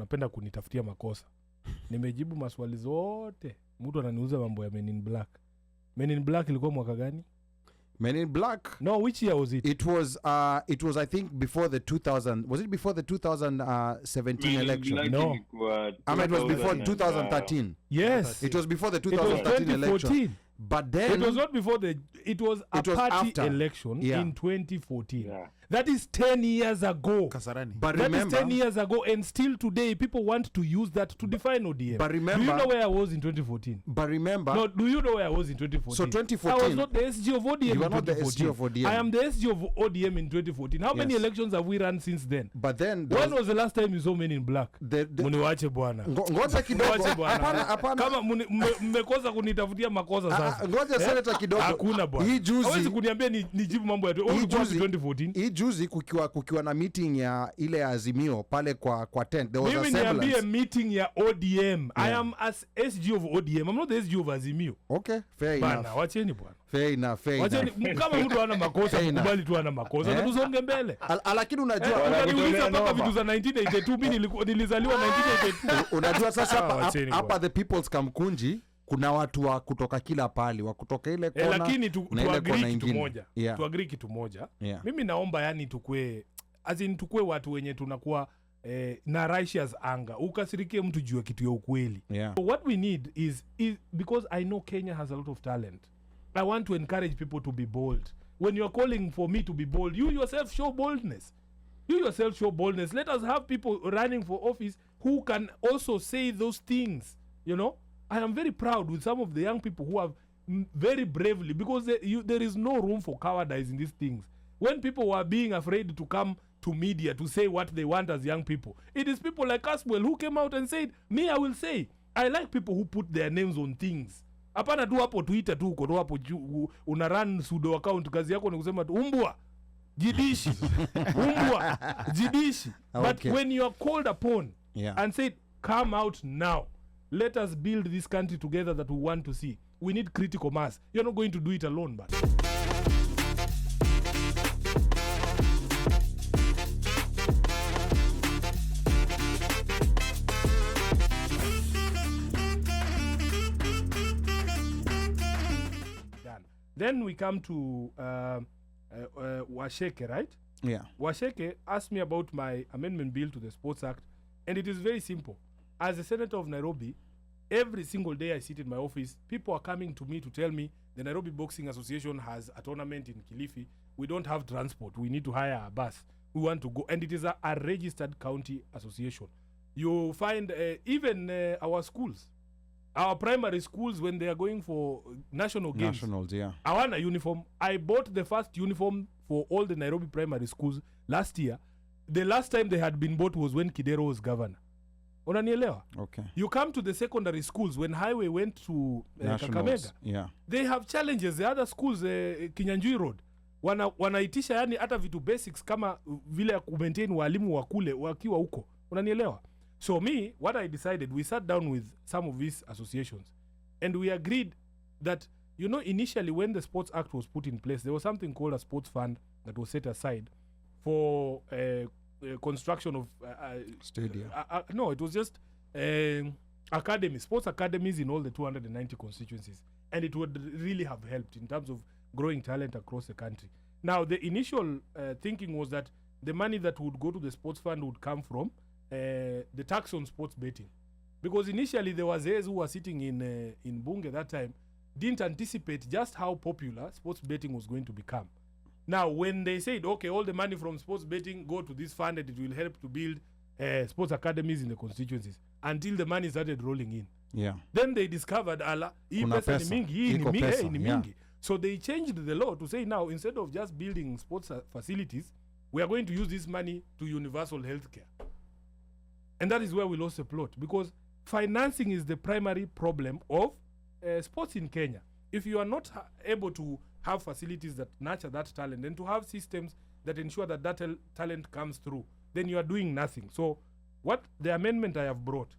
wanapenda kunitafutia makosa. Nimejibu maswali zote. Mtu ananiuza mambo ya Men in Black. Men in Black ilikuwa mwaka gani? Men in Black. No, which year was it? It was I think before the 2000. Was it before the 2017 election? No. It was before 2013. Yes. It was before the 2013 election. But then it was not before it was a party after. election in 2014. Yeah. That is 10 years ago. Kasarani. But That remember, is 10 years ago, and still today people want to use that to define ODM. But remember, do you know where I was in 2014? But remember, No, do you know where I was in 2014? So 2014, I was not the SG of ODM. You are in not the SG of 2014. ODM. I am the SG of ODM in 2014. How many Yes. elections have we run since then? but then When was the last time you saw Men in Black? Muniwache bwana. ngoja kidogo. Muniwache bwana. Hapana. Kama mmekosa kunitafutia makosa sasa. Ngoja senator kidogo. Hakuna bwana. Hii juzi hawezi kuniambia nijibu mambo ya 2014. Hii juzi kukiwa na meeting ya ile ya Azimio pale kwa tent. There was a Mimi niambie semblance. meeting ya ODM. I am as SG of ODM. I'm not the SG of Azimio. Okay, fair Bana, enough. wacheni bwana. Fair enough. Wacheni kama mtu ana makosa, Fair enough. kubali tu ana makosa. Na tusonge mbele. Lakini unajua Unaniuliza mpaka vitu za 1982. Mimi nilizaliwa 1982. unajua sasa wacheni hapa bwana. the People's Kamkunji kuna watu wa kutoka kila pali, wa kutoka ile kona. Lakini na ile tuagree kona kitu ingine. moja. Yeah. Tuagree kitu moja. Yeah. Mimi naomba yani tukue watu wenye tunakuwa na righteous anger. Ukasirikie mtu juu ya kitu ya ukweli. Yeah. So what we need is because I know Kenya has a lot of talent. I want to encourage people to be bold. When you're calling for me to be bold, you yourself show boldness. Let us have people running for office who can also say those things. You know, I am very proud with some of the young people who have very bravely, because there is no room for cowardice in these things. When people were being afraid to come to media to say what they want as young people, it is people like Caswell who came out and said, me, I will say, I like people who put their names on things. Hapana tu hapo Twitter tu uko hapo una run pseudo account, kazi yako ni kusema tu umbwa jidishi umbwa jidishi. Okay. But when you are called upon and said, come out now, let us build this country together that we want to see, we need critical mass. You're not going to do it alone, but then we come to Washeke, right? Yeah. Washeke asked me about my amendment bill to the Sports Act, and it is very simple. As a senator of Nairobi, every single day I sit in my office, people are coming to me to tell me the Nairobi Boxing Association has a tournament in Kilifi. We don't have transport. We need to hire a bus. We want to go. And it is a registered county association. You find even our schools, our primary schools, when they are going for national games, Nationals, yeah. hawana uniform. I bought the first uniform for all the Nairobi primary schools last year. The last time they had been bought was when Kidero was governor. Unanielewa? Okay. You come to the secondary schools, when Highway went to Kakamega, yeah. they have challenges. The other schools, Kinyanjui Road, wanaitisha yani hata vitu basics kama vile ya kumaintain walimu wa kule wakiwa huko. Unanielewa? So me, what I decided, we sat down with some of these associations and we agreed that, you know, initially when the Sports Act was put in place, there was something called a sports fund that was set aside for construction of Stadium. No, it was just sports academies in all the 290 constituencies, and it would really have helped in terms of growing talent across the country. Now, the initial thinking was that the money that would go to the sports fund would come from the tax on sports betting, because initially there was those who were sitting in Bunge that time didn't anticipate just how popular sports betting was going to become. Now, when they said, okay, all the money from sports betting go to this fund and it will help to build sports academies in the constituencies, until the money started rolling in. Yeah. Then they discovered, hii pesa ni mingi, hii ni mingi. So they changed the law to say now, instead of just building sports facilities, we are going to use this money to universal healthcare. And that is where we lost the plot, because financing is the primary problem of sports in Kenya. If you are not able to have facilities that nurture that talent and to have systems that ensure that talent comes through, then you are doing nothing. So what the amendment I have brought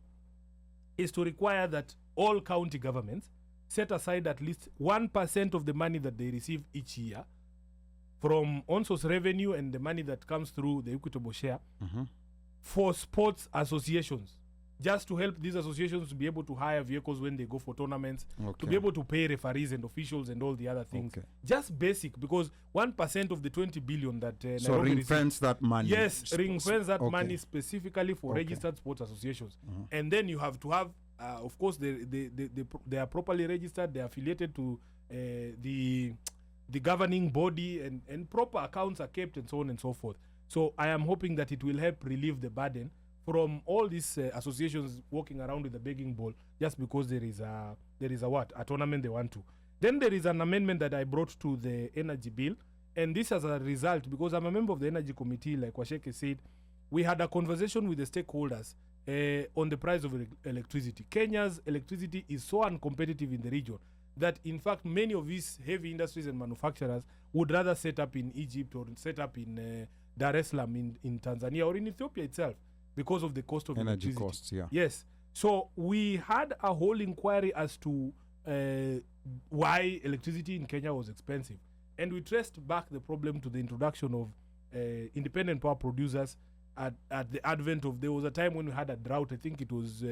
is to require that all county governments set aside at least 1% of the money that they receive each year from on-source revenue and the money that comes through the equitable share for sports associations, just to help these associations to be able to hire vehicles when they go for tournaments, to be able to pay referees and officials and all the other things. Just basic, because 1% of the 20 billion that so ring-fence that money. Yes, ring-fence that money specifically for registered sports associations. And then you have to have, of course, they are properly registered, they are affiliated to the governing body, and proper accounts are kept, and so on and so forth. So I am hoping that it will help relieve the burden from all these associations walking around with a begging bowl just because there is a tournament they want to. Then there is an amendment that I brought to the energy bill, and this as a result, because I'm a member of the energy committee, like Washeke said, we had a conversation with the stakeholders on the price of electricity. Kenya's electricity is so uncompetitive in the region that in fact many of these heavy industries and manufacturers would rather set up in Egypt or set up in Dar es Salaam in Tanzania or in Ethiopia itself, because of the cost of energy electricity. Costs, yeah. Yes. So we had a whole inquiry as to why electricity in Kenya was expensive. And we traced back the problem to the introduction of independent power producers at the advent of, there was a time when we had a drought, I think it was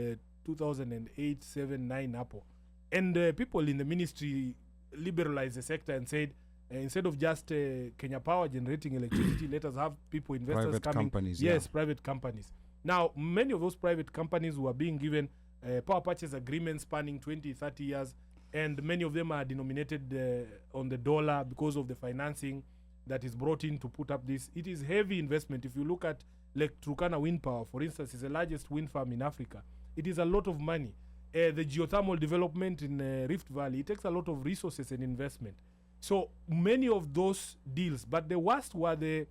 2008, 7, 9 Apple. And people in the ministry liberalized the sector and said, instead of just Kenya Power generating electricity, let us have people, investors private coming. Companies, yes, private companies. Now, many of those private companies were being given power purchase agreements spanning 20, 30 years, and many of them are denominated on the dollar because of the financing that is brought in to put up this. It is heavy investment. If you look at Lake Turkana Wind Power, for instance, is the largest wind farm in Africa. It is a lot of money. The geothermal development in Rift Valley, it takes a lot of resources and investment. So many of those deals, but the worst were the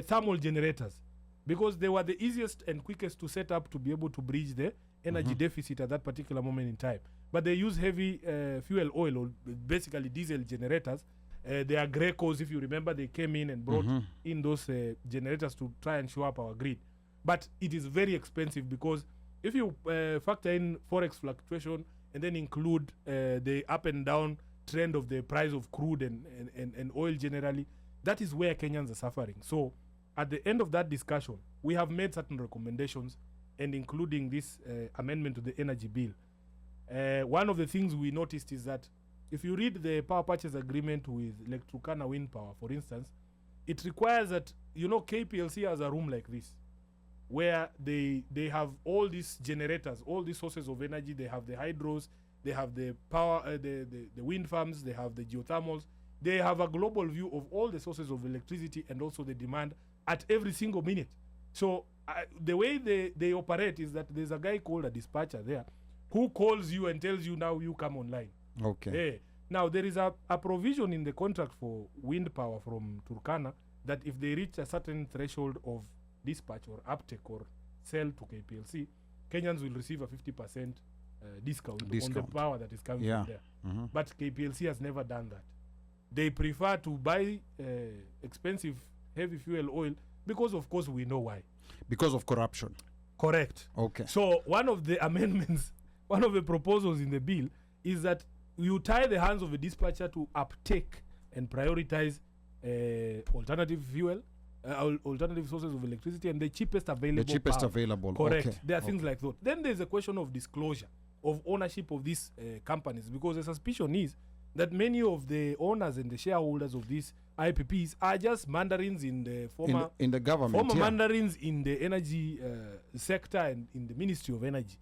thermal generators, because they were the easiest and quickest to set up to be able to bridge the energy deficit at that particular moment in time. But they use heavy fuel oil, or basically diesel generators. They are Grecos, if you remember, they came in and brought in those generators to try and show up our grid. But it is very expensive, because if you factor in forex fluctuation and then include the up and down trend of the price of crude and oil generally, that is where Kenyans are suffering. So at the end of that discussion, we have made certain recommendations, and including this amendment to the energy bill. One of the things we noticed is that if you read the power purchase agreement with Lake Turkana Wind Power, for instance, it requires that, KPLC has a room like this, where they have all these generators, all these sources of energy. They have the hydros, they have the power, the wind farms, they have the geothermals. They have a global view of all the sources of electricity and also the demand at every single minute. So the way they operate is that there's a guy called a dispatcher there who calls you and tells you, now you come online. Okay. Now there is a provision in the contract for wind power from Turkana that if they reach a certain threshold of dispatch or uptake or sell to KPLC, Kenyans will receive a 50% discount on the power that is coming from there. But KPLC has never done that. They prefer to buy expensive heavy fuel oil because, of course, we know why. Because of corruption. Correct. Okay. So one of the amendments, one of the proposals in the bill is that you tie the hands of a dispatcher to uptake and prioritize alternative fuel, alternative sources of electricity, and the cheapest available. The cheapest power. available. Correct. Okay. There are things like that. Then there's a question of disclosure of ownership of these companies, because the suspicion is that many of the owners and the shareholders of these IPPs are just mandarins in the former in the government, former mandarins in the energy sector and in the Ministry of Energy.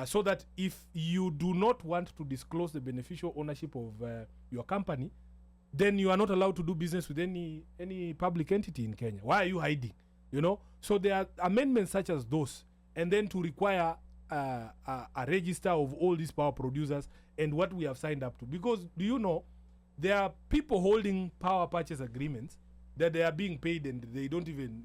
So that if you do not want to disclose the beneficial ownership of your company, then you are not allowed to do business with any public entity in Kenya. Why are you hiding? So there are amendments such as those, and then to require a register of all these power producers and what we have signed up to. Because do you know, there are people holding power purchase agreements that they are being paid, and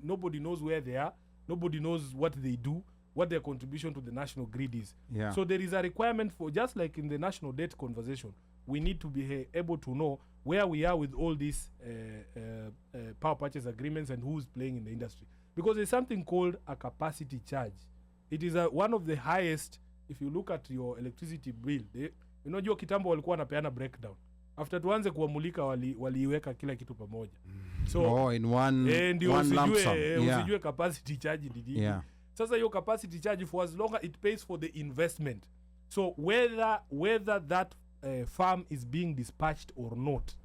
nobody knows where they are, nobody knows what they do, what their contribution to the national grid is. Yeah. So there is a requirement for, just like in the national debt conversation, we need to be able to know where we are with all these power purchase agreements and who's playing in the industry. Because there's something called a capacity charge. It is one of the highest. If you look at your electricity bill, unajua kitambo walikuwa wanapeana breakdown. After tuanze kuamulika waliiweka kila kitu pamoja. So in one lump sum. Usijue capacity charge didi. Yeah. Sasa hiyo capacity charge, for as long as it pays for the investment, so whether that farm is being dispatched or not,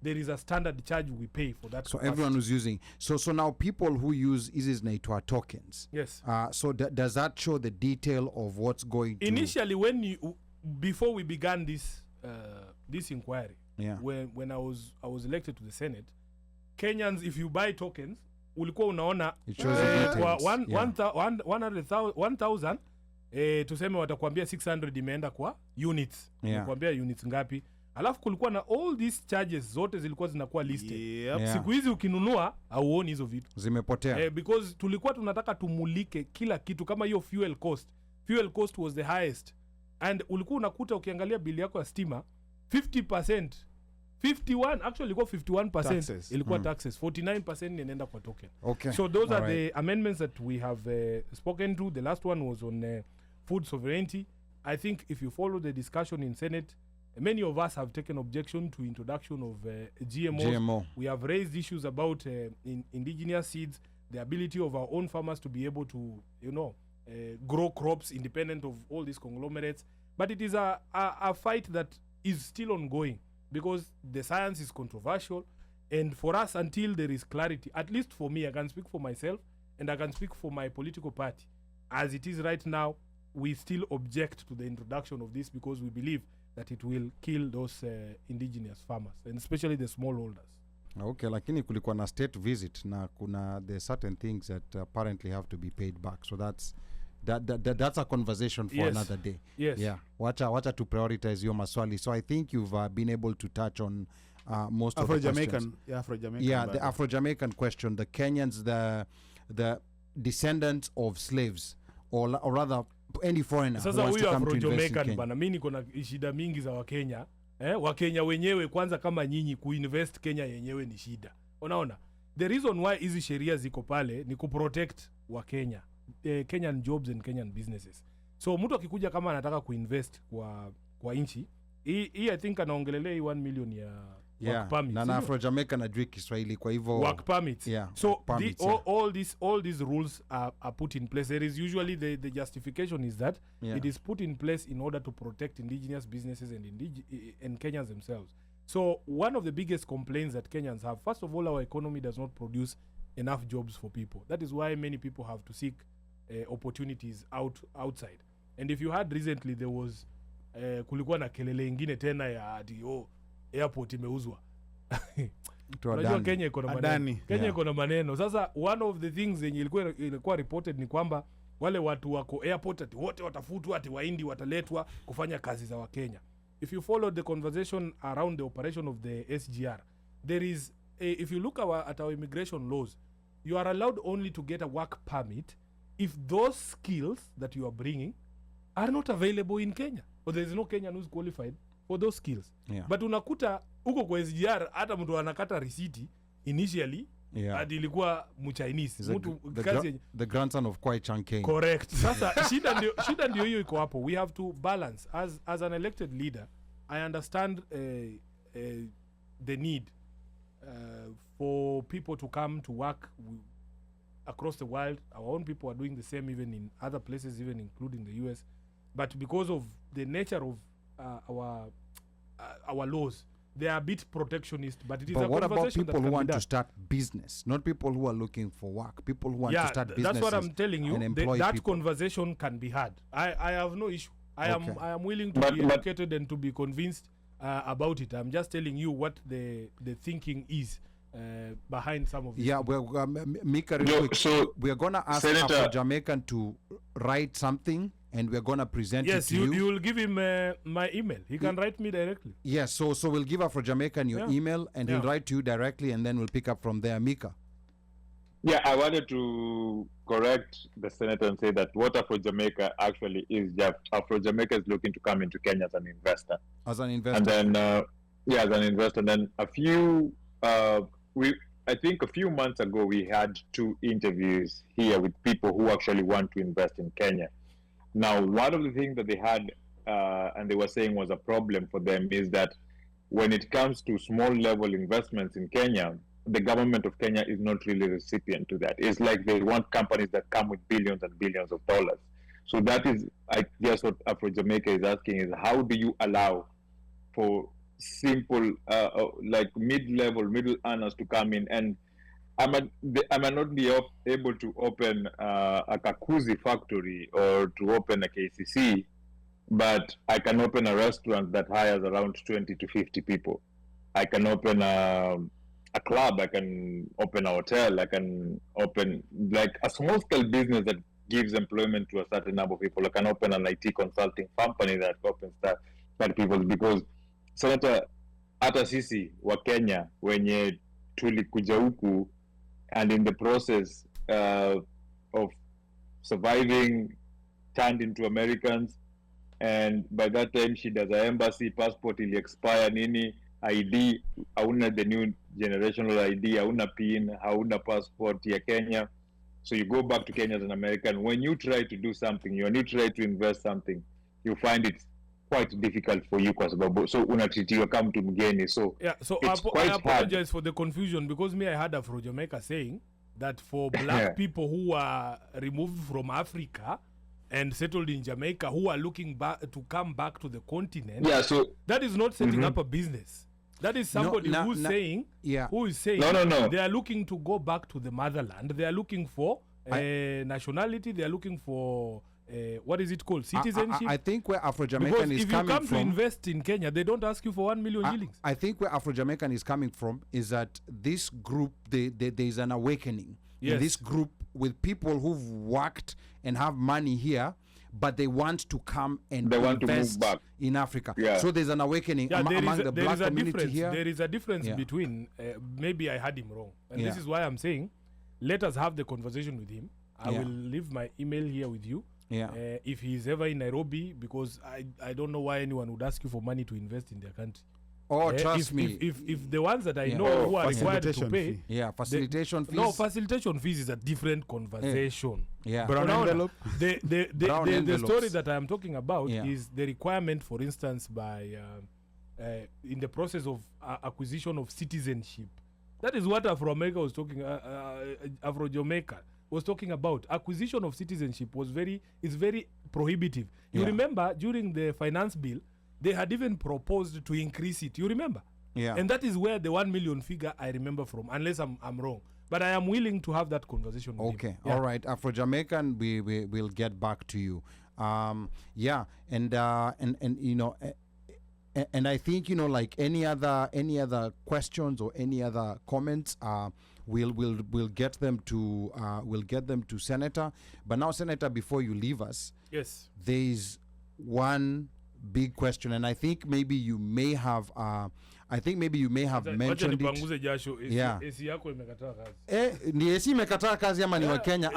there is a standard charge we pay for that. So capacity. everyone who's using, so now people who use Naitwa tokens. Yes. So does that show the detail of what's going to? Initially, before we began this inquiry, when I was elected to the Senate, Kenyans, if you buy tokens, ulikuwa unaona it shows the details. 1,000 tuseme watakwambia 600 imeenda kwa units. Wanakuambia units ngapi? Alafu kulikuwa na all these charges zote zilikuwa zinakuwa listed. Siku hizi ukinunua hauoni hizo vitu. Zimepotea. Because tulikuwa tunataka tumulike kila kitu, kama hiyo fuel cost. Fuel cost was the highest. And ulikuwa unakuta ukiangalia bili yako ya stima 50%, 51, actually ilikuwa 51% taxes. Ilikuwa taxes, 49% inaenda kwa token. Okay. So those are the amendments that we have spoken to. The last one was on food sovereignty. I think if you follow the discussion in Senate, many of us have taken objection to introduction of GMO. We have raised issues about indigenous seeds, the ability of our own farmers to be able to, grow crops independent of all these conglomerates. But it is a fight that is still ongoing because the science is controversial. And for us, until there is clarity, at least for me, I can speak for myself and I can speak for my political party. As it is right now, we still object to the introduction of this because we believe that it will kill those indigenous farmers and especially the smallholders. Okay, lakini kulikuwa na state visit na kuna the certain things that apparently have to be paid back. So that's a conversation for another day. Yes. Yeah. Wacha to prioritize your maswali. So I think you've been able to touch on most of the questions. Afro-Jamaican. Yeah, the Afro-Jamaican question. The Kenyans, the descendants of slaves, or rather any foreigner who wants to come to invest in Kenya. Bana, mimi niko na shida mingi za Wakenya. Wakenya wenyewe kwanza kama nyinyi kuinvest Kenya yenyewe ni shida. Unaona? The reason why hizi sheria ziko pale ni kuprotect Wakenya. Kenyan jobs and Kenyan businesses. So mtu akikuja kama anataka kuinvest kwa nchi, hii I think anaongelelea 1 million ya work permits. Na Afro-Jamaican najui Kiswahili kwa hivyo work permits. So permits, all these rules are put in place. There is usually the justification is that it is put in place in order to protect indigenous businesses and Kenyans themselves. So one of the biggest complaints that Kenyans have, first of all, our economy does not produce enough jobs for people. That is why many people have to seek opportunities outside. And if you had recently, there was kulikuwa na kelele ingine tena ya ati airport imeuzwa. Unajua Kenya iko na maneno. Kenya iko na maneno. Sasa one of the things yenye ilikuwa reported ni kwamba wale watu wako airport ati wote watafutwa, ati waindi wataletwa kufanya kazi za Wakenya. If you follow the conversation around the operation of the SGR, there is if you look at our immigration laws, you are allowed only to get a work permit if those skills that you are bringing are not available in Kenya, or there is no Kenyan who's qualified for those skills. But unakuta huko kwa SGR hata mtu anakata risiti initially hadi ilikuwa mchinese mtu kazi the grandson of Kwai Chang-Keng. Correct. Sasa shida ndio hiyo iko hapo. We have to balance as an elected leader. I understand the need for people to come to work across the world. Our own people are doing the same even in other places, even including the US. But because of the nature of our laws, they are a bit protectionist. But it is a what about conversation people that who can want be done. to start business, not people who are looking for work, people who want to start businesses? That's what I'm telling you. That people. conversation can be had. I have no issue. I am willing to be educated and to be convinced about it. I'm just telling you what the thinking is behind some of these. Yeah, Mika, so we are going to ask Afro-Jamaican to write something, and we're going to present it to you. Yes, you will give him my email. He can write me directly. Yes, so we'll give Afro-Jamaican your email, and he'll write to you directly, and then we'll pick up from there. Mika. Yeah, I wanted to correct the senator and say that what Afro-Jamaica actually is, Afro-Jamaica is looking to come into Kenya as an investor. As an investor. And then, as an investor. And then I think a few months ago, we had 2 interviews here with people who actually want to invest in Kenya. Now, one of the things that they had and they were saying was a problem for them is that when it comes to small level investments in Kenya, the government of Kenya is not really recipient to that. It's like they want companies that come with billions and billions of dollars. So that is, I guess, what Afro Jamaica is asking is, how do you allow for simple, like mid-level, middle earners to come in? And I might not be able to open a Kakuzi factory or to open a KCC, but I can open a restaurant that hires around 20 to 50 people. I can open a club, I can open a hotel, I can open like a small-scale business that gives employment to a certain number of people. I can open an IT consulting company that opens that people, because Senator, hata sisi wa Kenya wenye tulikuja huku, and in the process of surviving, turned into Americans, and by that time she does a embassy, passport ili expire nini, ID, hauna the new generational ID, hauna PIN, hauna passport ya Kenya. So you go back to Kenya as an American. When you try to do something, when you try to invest something, you find it quite difficult for you, so unatitiwa kama mtu mgeni. So yeah, so I apologize for the confusion, because I had Afro Jamaica saying that for black people who are removed from Africa and settled in Jamaica, who are looking back to come back to the continent, so that is not setting up a business. That is somebody who is saying no. They are looking to go back to the motherland. They are looking for nationality. They are looking for what is it called? Citizenship. I think where Afro-Jamaican is coming from. If you come to invest in Kenya, they don't ask you for 1 million shillings. I think where Afro-Jamaican is coming from is that this group, there is an awakening. Yes. In this group with people who've worked and have money here, but they want to come and invest in Africa. Yeah. So there's an awakening among the black community here. There is a difference between, maybe I had him wrong. And this is why I'm saying, let us have the conversation with him. I will leave my email here with you. If he's ever in Nairobi, because I don't know why anyone would ask you for money to invest in their country. Oh, trust me. If the ones that I know who are required to pay... facilitation fees. No, facilitation fees is a different conversation. Brown envelope. The story that I am talking about is the requirement, for instance, by in the process of acquisition of citizenship. That is what Afro-America was talking, Afro-Jamaica was talking about. Acquisition of citizenship is very prohibitive. You remember, during the finance bill, they had even proposed to increase it. You remember? Yeah. And that is where the 1 million figure I remember from, unless I'm wrong. But I am willing to have that conversation with him. Okay. All right. Afro-Jamaican, we will get back to you. And you know, and I think, you know, like any other questions or any other comments, we'll get them to Senator. But now, Senator, before you leave us, yes, there is one big question, and I think maybe you may have mentioned it. Yeah. Ni AC imekataa kazi ama ni wa Kenya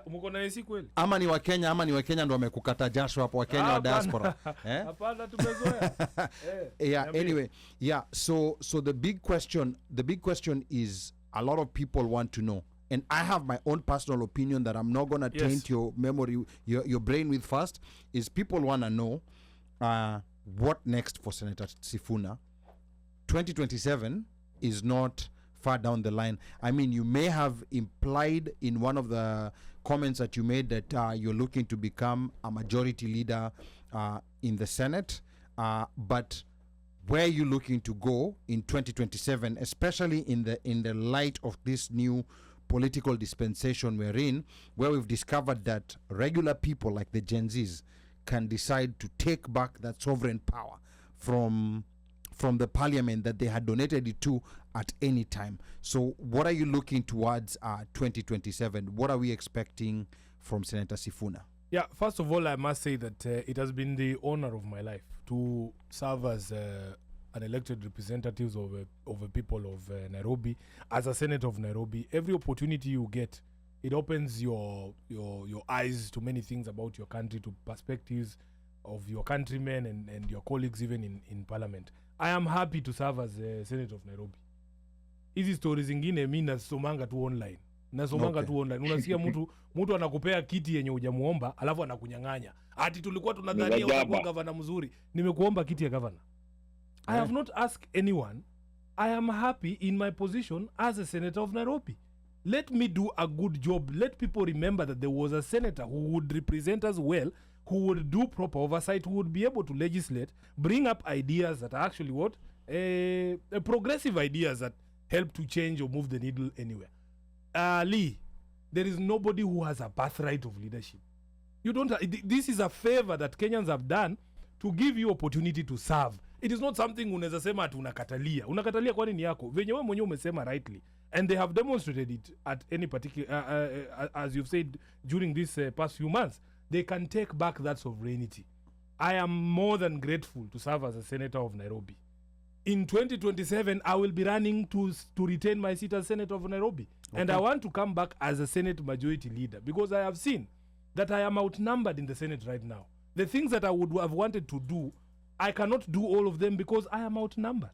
mko na AC kweli? Ama ni wa Kenya ndo wamekukata jasho hapo wa Kenya wa diaspora. Hapana, tumezoea. Anyway, so the big question is, a lot of people want to know, and I have my own personal opinion that I'm not going to taint your memory, your brain with first, is people want to know what next for Senator Sifuna. 2027 is not far down the line. I mean, you may have implied in one of the comments that you made that you're looking to become a majority leader in the Senate, but where are you looking to go in 2027, especially in the light of this new political dispensation we're in, where we've discovered that regular people like the Gen Zs can decide to take back that sovereign power from the parliament that they had donated it to at any time. So what are you looking towards 2027? What are we expecting from Senator Sifuna? Yeah, first of all, I must say that it has been the honor of my life to serve as an elected representative of the people of Nairobi, as a senator of Nairobi. Every opportunity you get, it opens your eyes to many things about your country, to perspectives of your countrymen and your colleagues even in parliament. I am happy to serve as a senator of Nairobi. Hizi stories zingine mimi nasomanga tu online. Tu online. Unasikia mtu anakupea kiti yenye hujamuomba alafu anakunyang'anya. Ati tulikuwa tunadhania utakuwa governor mzuri. Nimekuomba kiti ya governor. I have not asked anyone I am happy in my position as a senator of Nairobi. Let me do a good job. Let people remember that there was a senator who would represent us well, who would do proper oversight, who would be able to legislate, bring up ideas that are actually progressive ideas that help to change or move the needle anywhere. Lee, there is nobody who has a birthright of leadership. You don't. This is a favor that Kenyans have done to give you opportunity to serve. It is not something unaweza sema ati unakatalia. Unakatalia kwani ni yako. Venye wewe mwenyewe umesema rightly. And they have demonstrated it at any particular, as you've said during these past few months, they can take back that sovereignty. I am more than grateful to serve as a senator of Nairobi. In 2027, I will be running to retain my seat as senator of Nairobi. Okay. And I want to come back as a Senate majority leader because I have seen that I am outnumbered in the Senate right now. The things that I would have wanted to do, I cannot do all of them because I am outnumbered.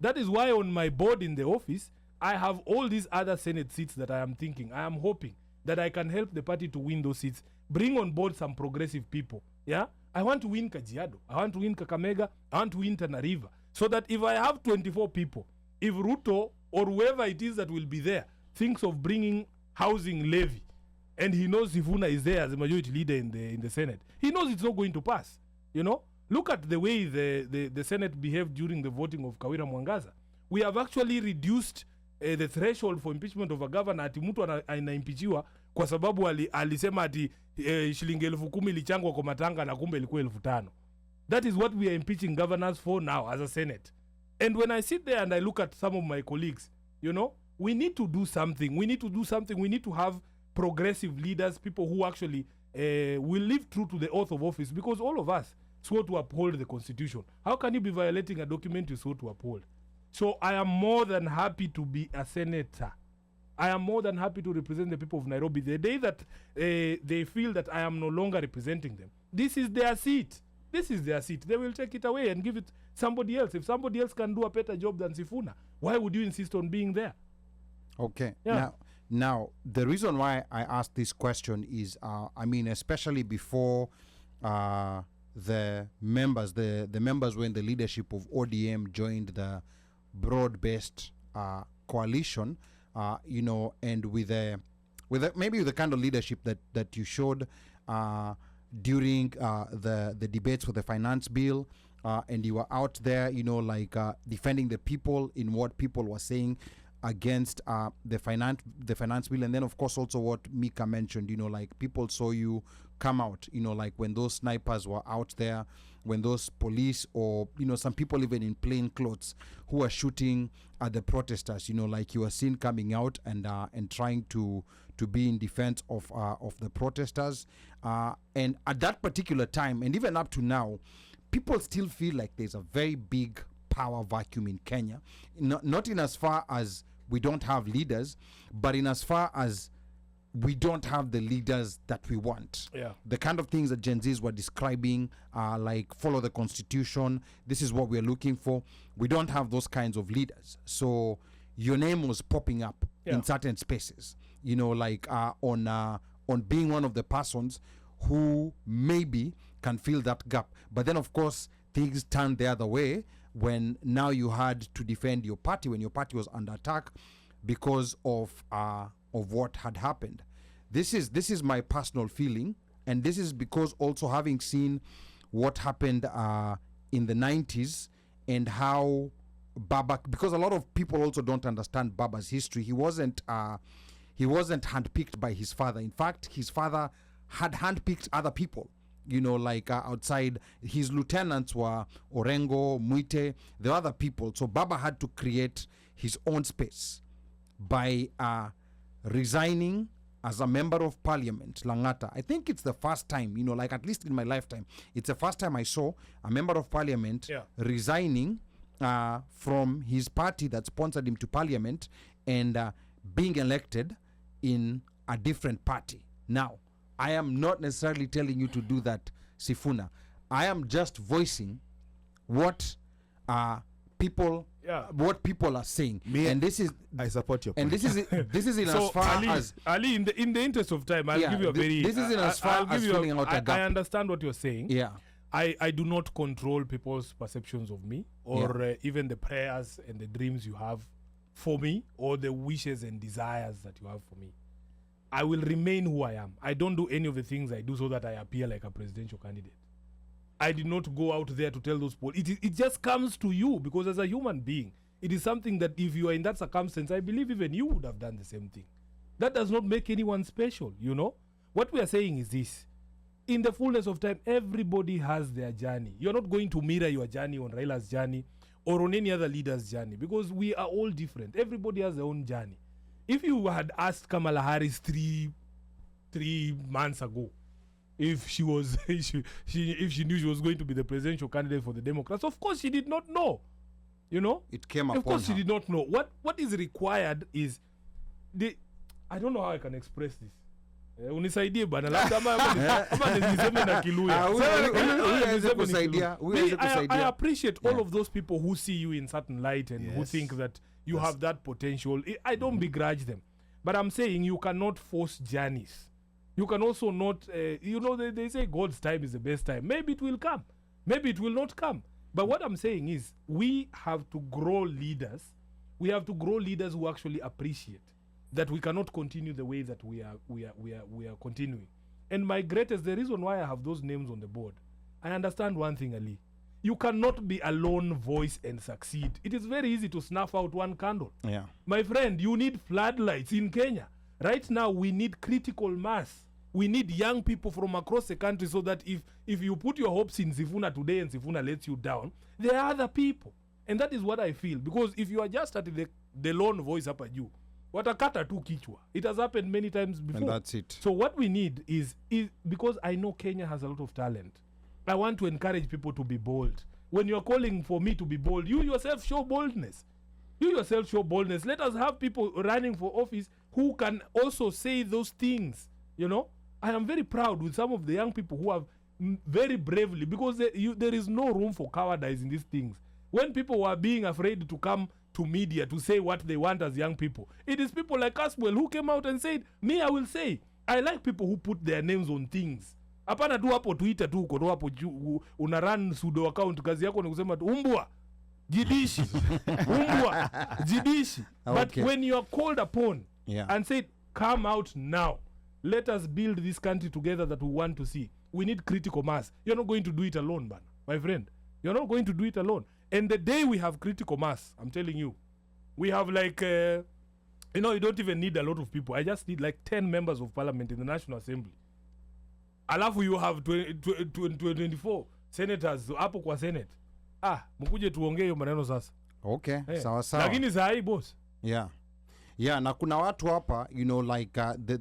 That is why on my board in the office, I have all these other Senate seats that I am thinking. I am hoping that I can help the party to win those seats, bring on board some progressive people. Yeah, I want to win Kajiado. I want to win Kakamega. I want to win Tana River. So that if I have 24 people, if Ruto or whoever it is that will be there thinks of bringing housing levy, and he knows Sifuna is there as a majority leader in the Senate, he knows it's not going to pass. You know, look at the way the Senate behaved during the voting of Kawira Mwangaza. We have actually reduced the threshold for impeachment of a governor. Ati mtu anaimpeachiwa kwa sababu alisema ati shilingi 10,000 ilichangwa kwa matanga na kumbe ilikuwa 5,000. That is what we are impeaching governors for now as a Senate. And when I sit there and I look at some of my colleagues, you know, we need to do something. We need to do something. We need to have progressive leaders, people who actually will live true to the oath of office, because all of us swore to uphold the Constitution. How can you be violating a document you swore to uphold? So I am more than happy to be a senator. I am more than happy to represent the people of Nairobi. The day that they feel that I am no longer representing them, this is their seat. This is their seat. They will take it away and give it somebody else. If somebody else can do a better job than Sifuna, why would you insist on being there? Okay. Yeah. Now, the reason why I asked this question is, I mean, especially before the members were in the leadership of ODM joined the broad-based coalition, you know, and with maybe the kind of leadership that you showed during the debates with the finance bill, and you were out there, you know, like defending the people in what people were saying against the finance bill. And then of course also what Mika mentioned, you know, like people saw you come out, you know, like when those snipers were out there, when those police or, you know, some people even in plain clothes who were shooting at the protesters, you know, like you were seen coming out and trying to be in defense of the protesters, and at that particular time and even up to now, people still feel like there's a very big power vacuum in Kenya, not in as far as we don't have leaders, but in as far as we don't have the leaders that we want. Yeah. The kind of things that Gen Zs were describing, like follow the Constitution, this is what we're looking for. We don't have those kinds of leaders. So your name was popping up in certain spaces, you know, like on being one of the persons who maybe can fill that gap. But then, of course, things turned the other way when now you had to defend your party when your party was under attack because of what had happened. This is my personal feeling, and this is because also having seen what happened in the 90s and how Baba, because a lot of people also don't understand Baba's history. He wasn't handpicked by his father. In fact, his father had handpicked other people, you know, like outside. His lieutenants were Orengo, Muite, the other people. So Baba had to create his own space by resigning as a member of parliament, Langata. I think it's the first time, you know, like at least in my lifetime, it's the first time I saw a member of parliament resigning from his party that sponsored him to parliament and being elected in a different party. Now, I am not necessarily telling you to do that, Sifuna. I am just voicing what people are saying. And this is, I support your point. and this is in So as far Ali, as Ali, in the interest of time, I'll give you a very. this is in as far I'll as give you filling out a gap. I understand what you're saying. Yeah. I do not control people's perceptions of me or even the prayers and the dreams you have for me or the wishes and desires that you have for me. I will remain who I am. I don't do any of the things I do so that I appear like a presidential candidate. I did not go out there to tell those people. It just comes to you because as a human being, it is something that if you are in that circumstance, I believe even you would have done the same thing. That does not make anyone special, you know. What we are saying is this. In the fullness of time, everybody has their journey. You're not going to mirror your journey on Raila's journey or on any other leader's journey because we are all different. Everybody has their own journey. If you had asked Kamala Harris three months ago if she was if she knew she was going to be the presidential candidate for the Democrats, of course she did not know. You know? It came upon her. Of course her. she did not know. What is required is I don't know how I can express this. Unisaidie bana labda ama niseme na Kiluya. I appreciate all of those people who see you in certain light and who think that you have that potential. I don't begrudge them. But I'm saying you cannot force journeys. You can also not, they say God's time is the best time. Maybe it will come. Maybe it will not come. But what I'm saying is we have to grow leaders. We have to grow leaders who actually appreciate that we cannot continue the way that we are continuing. And the reason why I have those names on the board, I understand one thing, Ali. You cannot be a lone voice and succeed. It is very easy to snuff out one candle. Yeah. My friend, you need floodlights in Kenya. Right now, we need critical mass. We need young people from across the country so that if you put your hopes in Sifuna today and Sifuna lets you down, there are other people. And that is what I feel. Because if you are just at the lone voice up at you, watakata tu kichwa. It has happened many times before. And that's it. So what we need is because I know Kenya has a lot of talent, I want to encourage people to be bold. When you're calling for me to be bold, you yourself show boldness. Let us have people running for office who can also say those things. You know, I am very proud with some of the young people who have very bravely, because there is no room for cowardice in these things. When people were being afraid to come to media to say what they want as young people, it is people like Caswell who came out and said, me, I will say, I like people who put their names on things. Hapana tu hapo Twitter tu uko hapo una run pseudo account, kazi yako ni kusema tu umbwa jidishi umbwa jidishi. But when you are called upon and said, come out now, let us build this country together that we want to see, we need critical mass. You're not going to do it alone, man, my friend. You're not going to do it alone. And the day we have critical mass, I'm telling you, we have like you don't even need a lot of people. I just need like 10 members of parliament in the National Assembly. Alafu you have 24 senators hapo kwa Senate. Mkuje tuongee hiyo maneno sasa. Okay, sawa sawa. Lakini sahi boss. Yeah, na kuna watu hapa,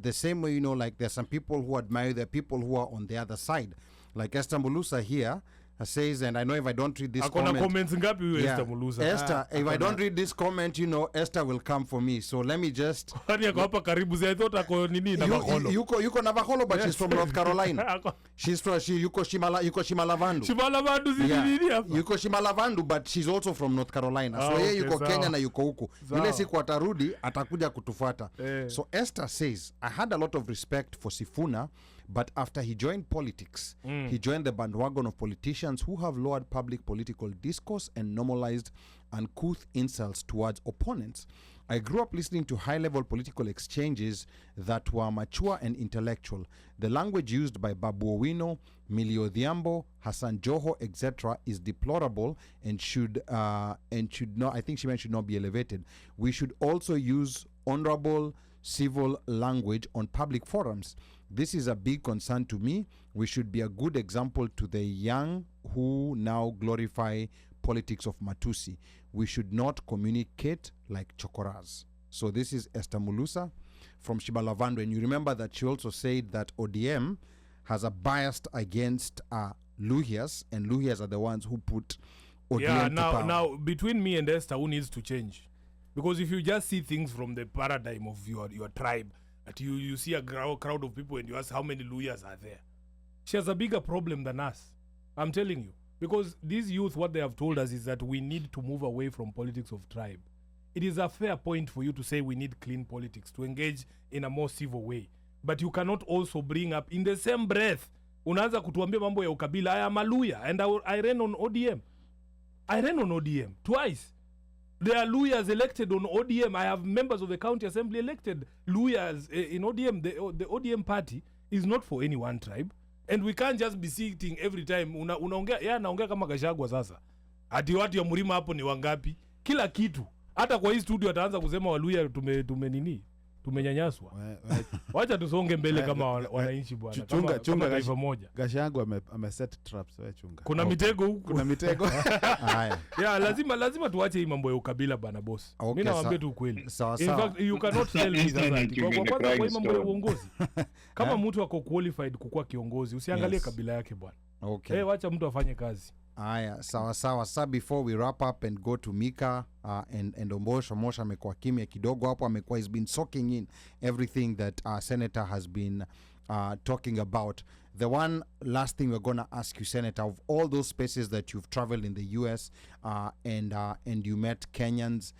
the same way, like there's some people who admire the people who are on the other side. Like Esther Mulusa here says, and I know if I don't read this comment, comments ngapi huyo Esther Mulusa? Esther, if I don't read this comment, Esther will come for me. So let me just. Kwani ako hapa karibu zai thought ako nini Navaholo. Yuko Navaholo, but she's from North Carolina. Yuko Shimalavandu. Shimalavandu nini hapa? Yuko Shimalavandu, but she's also from North Carolina. So yeye yuko Kenya na yuko huku. Ile siku atarudi atakuja kutufuata. So Esther says, I had a lot of respect for Sifuna, but after he joined politics, he joined the bandwagon of politicians who have lowered public political discourse and normalized uncouth insults towards opponents. I grew up listening to high-level political exchanges that were mature and intellectual. The language used by Babu Owino, Millie Odhiambo, Hassan Joho, etc. is deplorable and should not, I think she meant should not be elevated. We should also use honorable civil language on public forums. This is a big concern to me. We should be a good example to the young who now glorify politics of Matusi. We should not communicate like chokoras. So this is Esther Mulusa from Shimalavandu. And you remember that she also said that ODM has a bias against Luhyas, and Luhyas are the ones who put ODM to power. Now, between me and Esther, who needs to change? Because if you just see things from the paradigm of your tribe, that you see a crowd of people and you ask how many Luhyas are there, she has a bigger problem than us. I'm telling you. Because these youth, what they have told us is that we need to move away from politics of tribe. It is a fair point for you to say we need clean politics, to engage in a more civil way. But you cannot also bring up in the same breath unaanza kutuambia mambo ya ukabila. I am a Luya and I ran on ODM. I ran on ODM twice. There are Luyas elected on ODM. I have members of the county assembly elected Luyas in ODM. The ODM party is not for any one tribe. And we can't just be sitting every time. Unaongea, yeye anaongea kama Gachagua sasa. Ati watu ya mlima hapo ni wangapi? Kila kitu. Hata kwa hii studio ataanza kusema Waluya tumenyanyaswa. Wacha tusonge mbele kama wananchi bwana. Kama taifa moja. Gachagua ameset traps, wewe chunga. Kuna mitego huko. Kuna mitego. Haya. Yeah, lazima tuache hii mambo ya ukabila bana boss. Okay, mimi nawaambia tu ukweli. Sawa. In fact, you cannot tell me that. Kwa kwanza kwa mambo ya uongozi. Kama mtu ako qualified kukuwa kiongozi, usiangalie kabila yake bwana. Okay. Wacha mtu afanye kazi. Aya, sawa. Sasa before we wrap up and go to Mika and Omosha amekuwa kimya kidogo hapo, amekuwa has been soaking in everything that Senator has been talking about. The one last thing we're going to ask you, Senator, of all those spaces that you've traveled in the US and you met Kenyans,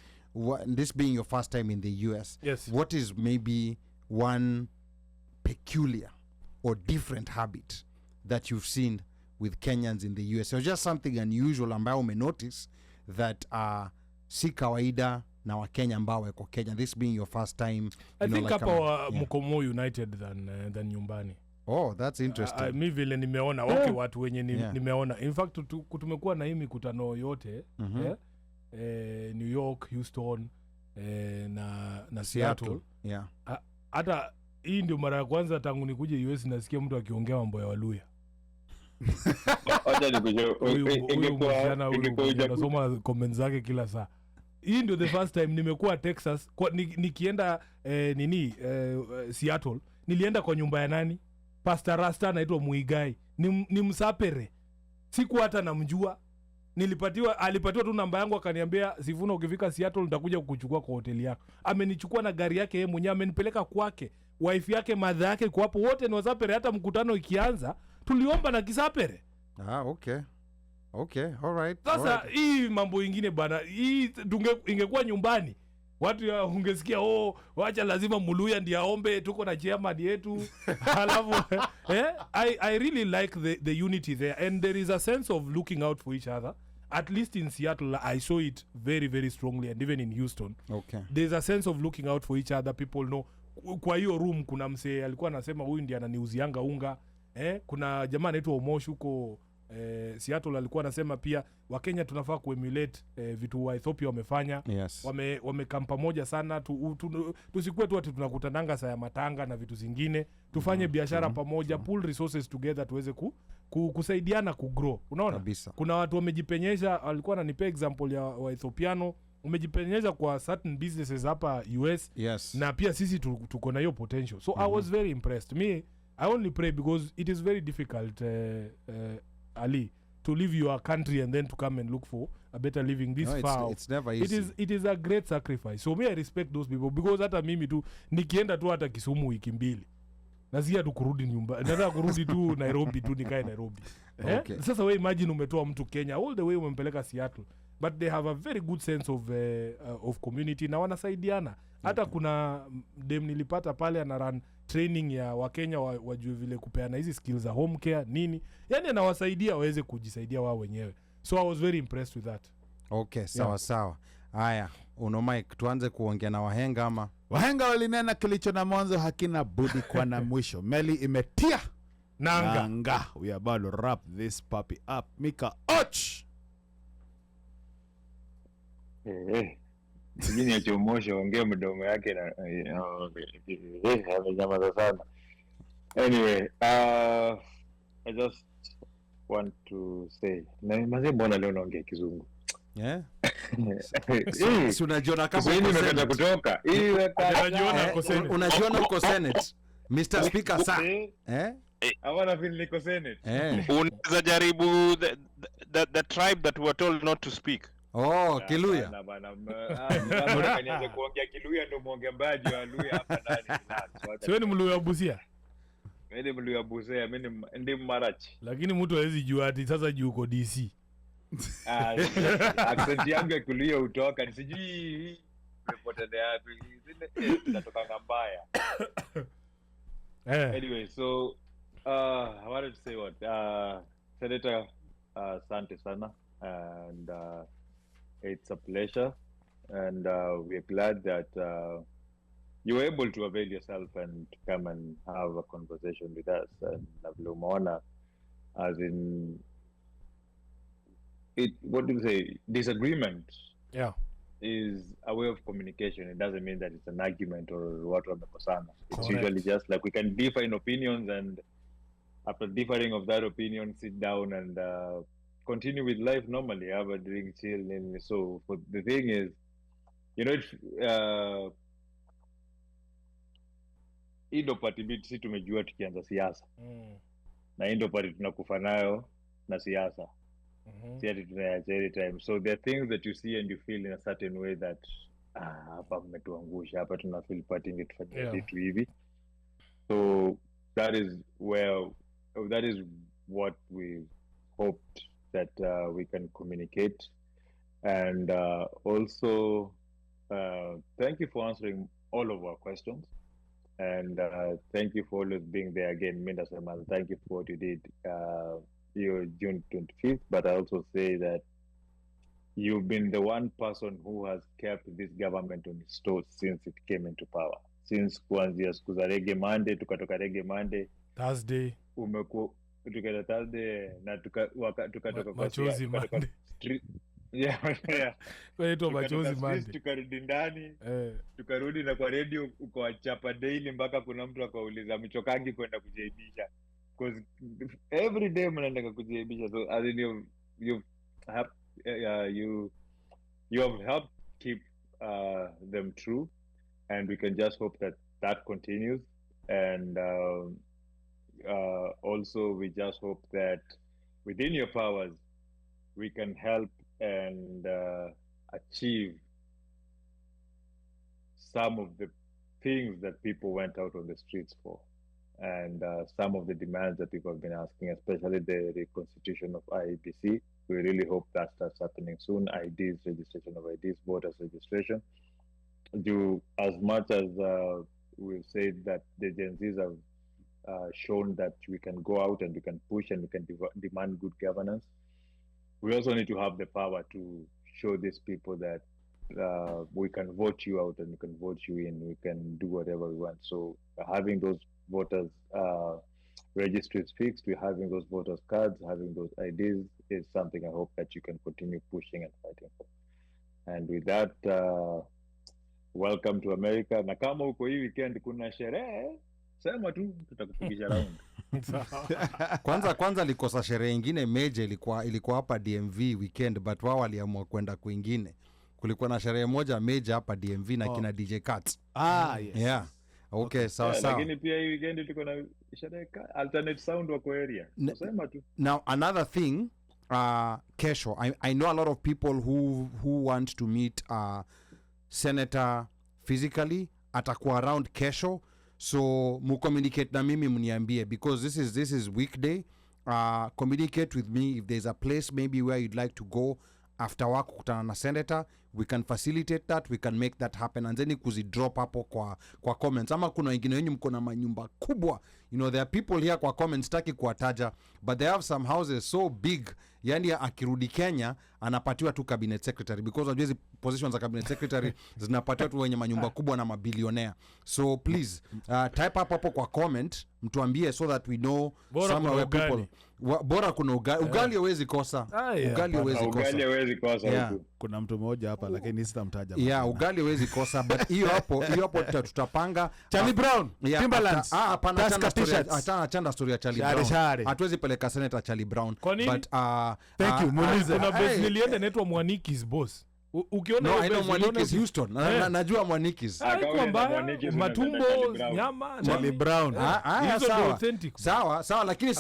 this being your first time in the US, yes, what is maybe one peculiar or different habit that you've seen with Kenyans in the US, or just something unusual ambayo notice that si kawaida na Wakenya ambao wako Kenya, this being your first time? I think hapa mko more united than nyumbani. Oh, that's interesting. Mi vile nimeona watu wenye nimeona, in fact tumekuwa na hii mikutano yote New York, Houston na Seattle. Yeah. Hata hii ndio mara ya kwanza tangu nikuje US nasikia mtu akiongea mambo ya Waluya. Nasoma comments zake kila saa. Hii ndio the first time nimekuwa Texas nikienda Seattle, nilienda kwa nyumba ya nani? Pastor Rasta anaitwa Muigai. Ni Msapere. Siku hata namjua. Alipatiwa tu namba yangu akaniambia, Sifuna ukifika Seattle nitakuja kukuchukua kwa hoteli yako. Amenichukua na gari yake yeye mwenyewe, amenipeleka kwake. Wife yake, mother yake kwa hapo, wote ni Wasapere. Hata mkutano ikianza tuliomba na Kisapere. Okay, all right. Sasa hii mambo ingine bana, hii ingekuwa nyumbani, watu ungesikia wacha lazima Muluya ndiye aombe, tuko na chairman yetu. Halafu I really like the unity there, and there is a sense of looking out for each other. At least in Seattle I saw it very very strongly, and even in Houston. Okay. There's a sense of looking out for each other. People know. Kwa hiyo room kuna msee alikuwa anasema huyu ndiye ananiuzianga unga. Kuna jamaa anaitwa Omosha huko Seattle alikuwa anasema pia Wakenya tunafaa kuemulate vitu wa Ethiopia wamefanya. Yes. Wamekam pamoja sana, tusikue tu ati tunakutananga saa ya matanga na vitu zingine, tufanye biashara pamoja, pull resources together tuweze kusaidiana kugrow. Unaona? Kabisa. Kuna watu wamejipenyesha, alikuwa ananipa example ya wa Ethiopiano, umejipenyesha kwa certain businesses hapa US. Yes. Na pia sisi tuko na hiyo potential. So I was very impressed. I only pray because it is very difficult, Ali, to leave your country and then to come and look for a better living this far. It's never easy. It is a great sacrifice. So I respect those people, because hata mimi tu nikienda tu hata Kisumu wiki mbili nazia tu kurudi nyumba, nataka kurudi tu Nairobi tu nikae Nairobi. Okay. Sasa wewe imagine umetoa mtu Kenya all the way umempeleka Seattle, but they have a very good sense of community na wanasaidiana. Hata kuna dem nilipata pale ana run training ya Wakenya wajue vile kupeana hizi skills za home care nini, yani anawasaidia waweze kujisaidia wao wenyewe. So I was very impressed with that. Okay, sawa. Haya, Mike, tuanze kuongea na wahenga ama? Wahenga walinena kilicho na mwanzo hakina budi kuwa na mwisho. Meli imetia nanga. We are about to wrap this puppy up. Mika Och. Sijini ya Omosha ongea mdomo yake na amenyamaza sana. Anyway, I just want to say, maze mbona leo naongea Kizungu? Yeah. Si unajiona kama nimependa kutoka. Unajiona uko Senate. Mr. Speaker sir. I wanna feel niko Senate. Unaweza jaribu the tribe that were told not to speak. Kiluya. Bana kanianza kuongea Kiluya ndo mwongeaji wa Luya hapa ndani. Sio ni Mluya Busia. Mimi Mluya Busia, mimi ndi Marachi. Lakini mtu hawezi jua ati sasa juu uko DC. Accent yangu ya Kiluya utoka, sijui nimepotelea wapi. Zinatoka mbaya. Anyway, so I wanted to say what Senator Asante Sana, and it's a pleasure, and we're glad that you were able to avail yourself and come and have a conversation with us. And Navlumona, as in it, what do you say? Disagreement. Yeah. Is a way of communication. It doesn't mean that it's an argument or what wamekosana. It's Correct. usually just like we can differ in opinions, and after differing of that opinion, sit down and continue with life normally, have a drink, chill. And so the thing is, hii ndo party bit si tumejua tukianza siasa. Na hii ndo party tunakufa nayo na siasa. So there are things that you see and you feel in a certain way that hapa mmetuangusha, hapa tuna feel party ingetufanyia vitu hivi. So that is what we hoped that we can communicate. And also thank you for answering all of our questions, and thank you for always being there again. Minda Samal, thank you for what you did June 25th, but I also say that you've been the one person who has kept this government on its toes since it came into power. Since kuanzia siku za Reggae Monday, tukatoka Reggae Monday, Thursday, tukaenda Thursday na tukatoka Machozi Monday. Kwa Machozi Monday. Tukarudi ndani, tukarudi na kwa radio ukawachapa daily mpaka kuna mtu akauliza mchokangi kwenda kujaibisha. Because every day mnaenda kujaibisha. So as in you have helped keep them true, and we can just hope that continues. And also we just hope that within your powers we can help and achieve some of the things that people went out on the streets for, and some of the demands that people have been asking, especially the reconstitution of IEBC. We really hope that starts happening soon. IDs, registration of IDs, voters registration. As much as we've said that the Gen Zs have shown that we can go out and we can push and we can demand good governance, we also need to have the power to show these people that we can vote you out and we can vote you in, we can do whatever we want. So having those voters registries fixed, we're having those voters cards, having those IDs is something I hope that you can continue pushing and fighting for. And with that, welcome to America. Na kama uko hii weekend kuna sherehe, sema tu tutakupigisha round. Kwanza likosa sherehe nyingine major ilikuwa hapa DMV weekend, but wao waliamua kwenda kwingine. Kulikuwa na sherehe moja major hapa DMV na kina DJ Cuts. Yes. Yeah. Okay, sawa. Lakini pia hii weekend tuko na sherehe alternate sound wako area. Sema tu. Now another thing, kesho, I know a lot of people who want to meet Senator physically. Atakuwa around kesho, so mu communicate na mimi mniambie, because this is weekday. Communicate with me if there's a place maybe where you'd like to go after work kukutana na senator. We can facilitate that, we can make that happen, and then kuzidrop hapo kwa comments. Ama kuna wengine wenyu mko na manyumba kubwa, there are people here kwa comments taki kuwataja, but they have some houses so big, yani akirudi Kenya anapatiwa tu cabinet secretary, because unajua hizo positions za cabinet secretary zinapatiwa tu wenye manyumba kubwa na mabilionea. So please type hapo kwa comment mtuambie, so that we know some of the people. Bora kuna ugali hawezi kosa. Ugali hawezi kosa. Yeah. Kuna mtu mmoja hapa lakini sitamtaja. Yeah, ugali hawezi kosa, but hiyo hapo tutapanga. Charlie Brown, Timberlands. Hapana, achana story ya Charlie Brown. Hatuwezi peleka Senator Charlie Brown. But thank you. Kuna base nilienda inaitwa Mwanikis boss. Ukiona no, I know Mwanikis Houston. Najua Mwanikis. Kwamba matumbo nyama Charlie Brown. Sawa, lakini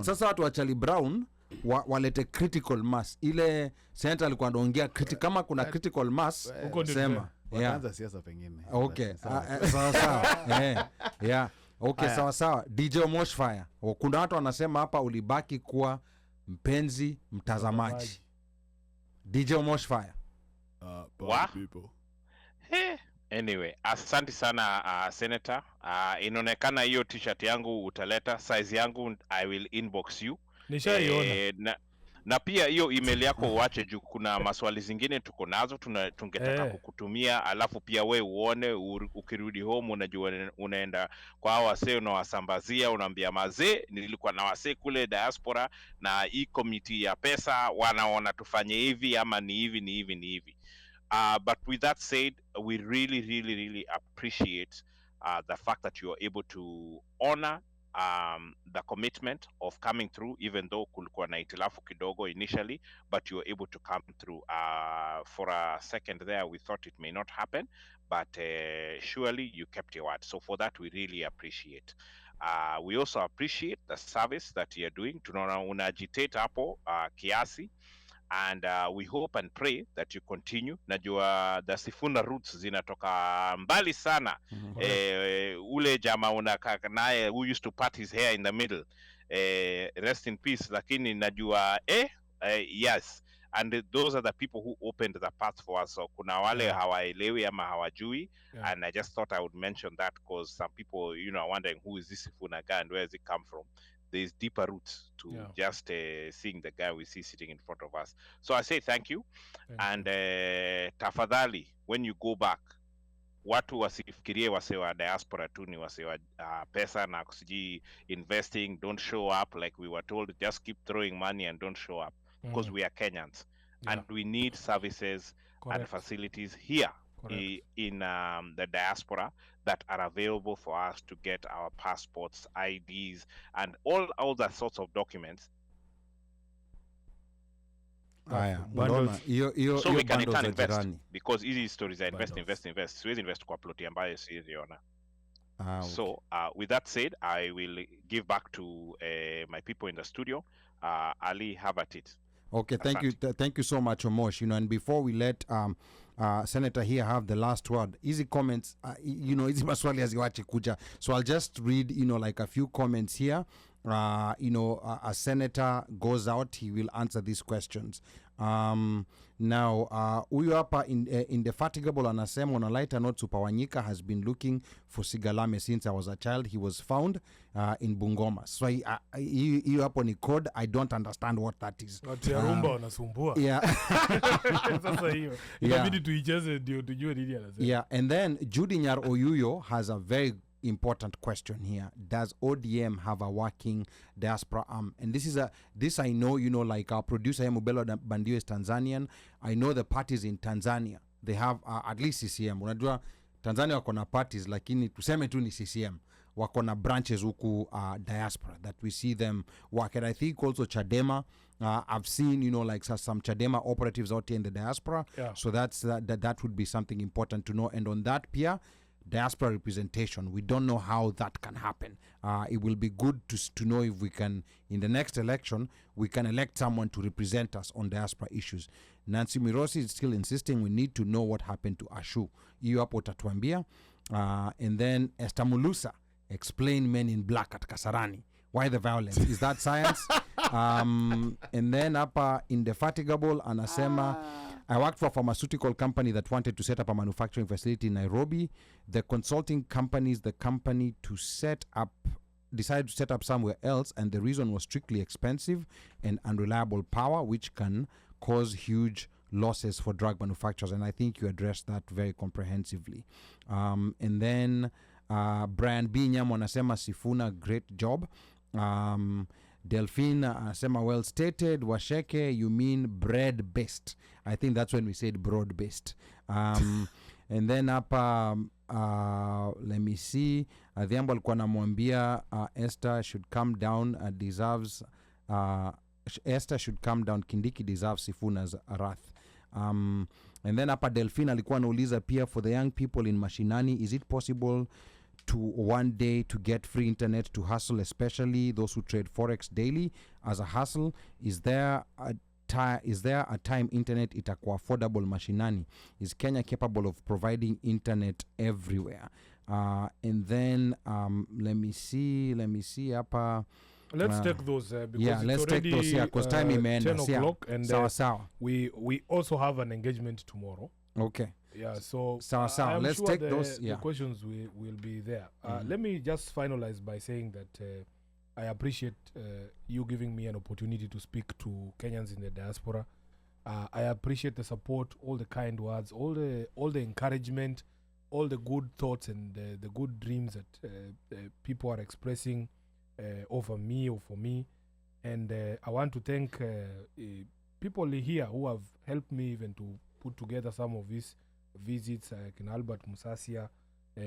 sasa watu wa Charlie Brown walete critical mass. Ile senator alikuwa anaongea kama kuna critical mass sema. Wanaanza siasa pengine. Okay. Sawa. Yeah. Okay, sawa. DJ Moshfire. Kuna watu wanasema hapa ulibaki kuwa mpenzi mtazamaji. DJ Moshfire. Wow. People. Hey, Anyway, asante sana Senator. Inaonekana hiyo t-shirt yangu utaleta size yangu, I will inbox you. Nishaiona. Na pia hiyo email yako uache juu kuna maswali zingine tuko nazo tungetaka kukutumia, alafu pia we uone ukirudi home unajua unaenda kwa hao wasee unawasambazia, unaambia mazee nilikuwa na wasee kule diaspora na hii committee ya pesa wanaona tufanye hivi ama ni hivi. But with that said, we really appreciate the fact that you are able to honor the commitment of coming through, even though kulikuwa na itilafu kidogo initially, but you were able to come through. For a second there, we thought it may not happen, but surely you kept your word. So for that, we really appreciate. We also appreciate the service that you're doing. Tunaona unajitate hapo kiasi. And we hope and pray that you continue. Najua the Sifuna roots zinatoka mbali sana. Ule jama unakaa naye who used to part his hair in the middle. Rest in peace. Lakini najua yes. And those are the people who opened the path for us. So kuna wale hawaelewi ama hawajui. And I just thought I would mention that because some people, are wondering who is this Sifuna guy and where does it come from? There's deeper roots to just seeing the guy we see sitting in front of us. So I say thank you. And tafadhali, when you go back, watu wasifikirie wase wa diaspora tu ni wase wa pesa na kusiji investing, don't show up like we were told, just keep throwing money and don't show up because we are Kenyans and we need services and facilities here in the diaspora that are available for us to get our passports, IDs, and all other sorts of documents. So we can invest because easy stories are invest. Siwezi invest kwa ploti ambayo siziona. So with that said, I will give back to my people in the studio. Ali, have at it. Okay, thank you so much, Omosh. And before we let Senator here have the last word, easy comments, easy maswali haziwachi kuja. So I'll just read, like a few comments here. A senator goes out, he will answer these questions. Now, huyu hapa indefatigable anasema, on a lighter note, Supawanyika has been looking for Sigalame since I was a child. He was found in Bungoma. So hiyo hapo ni code. I don't understand what that is. Rumba wanasumbua. Yeah. Sasa hiyo. Inabidi tuicheze ndio tujue nini anasema. Yeah, and then Judy Nyar Oyuyo has a very important question here. Does ODM have a working diaspora arm? And this I know, like our producer Mubelo Bandio is Tanzanian. I know the parties in Tanzania, they have at least CCM. Unajua Tanzania wako na parties, lakini tuseme tu ni CCM. Wako na branches huku diaspora that we see them work. And I think also Chadema, I've seen, like some Chadema operatives out here in the diaspora. Yeah. So that would be something important to know. And on that, Pia, diaspora representation, we don't know how that can happen. It will be good to know if we can, in the next election, we can elect someone to represent us on diaspora issues. Nancy Mirosi is still insisting we need to know what happened to Ashu. Iyo hapo tatuambia. And then Esther Mulusa, explain Men in Black at Kasarani. Why the violence? Is that science? And then hapa Indefatigable anasema, I worked for a pharmaceutical company that wanted to set up a manufacturing facility in Nairobi. The consulting companies, the company decided to set up somewhere else, and the reason was strictly expensive and unreliable power, which can cause huge losses for drug manufacturers. And I think you addressed that very comprehensively. And then Brian B. Nyamo anasema, Sifuna, great job. Delphine anasema, well stated. Washeke, you mean bread-based. I think that's when we said broad-based. And then hapa, let me see. Adhiambo alikuwa namwambia Esther should come down, Esther should come down, Kindiki deserves Sifuna's wrath. And then hapa Delphine alikuwa anauliza pia, for the young people in mashinani, is it possible to one day to get free internet to hustle, especially those who trade forex daily as a hustle? Is there a time internet itakuwa affordable mashinani? Is Kenya capable of providing internet everywhere? And then let me see hapa. Let's take those because let's take those here because time imeenda. 10 o'clock and sawa. we also have an engagement tomorrow. Okay. So let's sure take those. The questions will be there. Let me just finalize by saying that I appreciate you giving me an opportunity to speak to Kenyans in the diaspora. I appreciate the support, all the kind words, all the encouragement, all the good thoughts and the good dreams that people are expressing over me or for me. And I want to thank people here who have helped me even to put together some of these visits. Like Albert Musasia,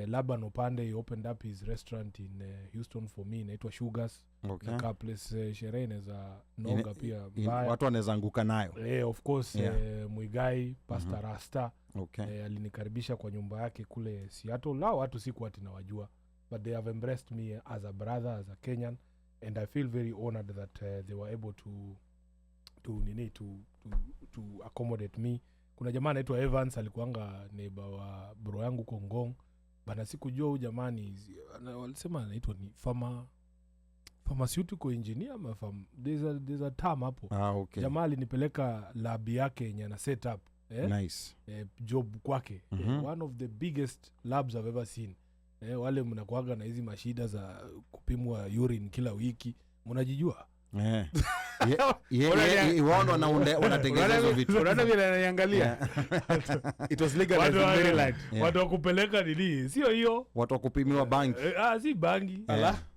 Laban Opande, he opened up his restaurant in Houston for me, inaitwa Sugars. Okay. Nakaa place sherehe inaweza noga pia watu wanaweza anguka nayo. Of course, Mwigai, Pastor Rasta, Okay. alinikaribisha kwa nyumba yake kule Seattle. Lao watu siku ati nawajua, but they have embraced me as a brother, as a Kenyan, and I feel very honored that they were able to accommodate me. Kuna jamaa anaitwa Evans, alikuanga neighbor wa bro yangu Kongong. Bana sikujua huyu jamani, walisema anaitwa ni pharmaceutical engineer ama there's a term hapo. Okay. Jamaa alinipeleka lab yake yenye ana set up nice. Job kwake. One of the biggest labs I've ever seen. Wale mnakuaga na hizi mashida za kupimwa urine kila wiki, mnajijua? Wanatengeneza hizo vitu. Unaona vile ananiangalia. It was legalized in Maryland. Watu wakupeleka nini? Sio hiyo. Watu wakupimiwa bangi. Si bangi.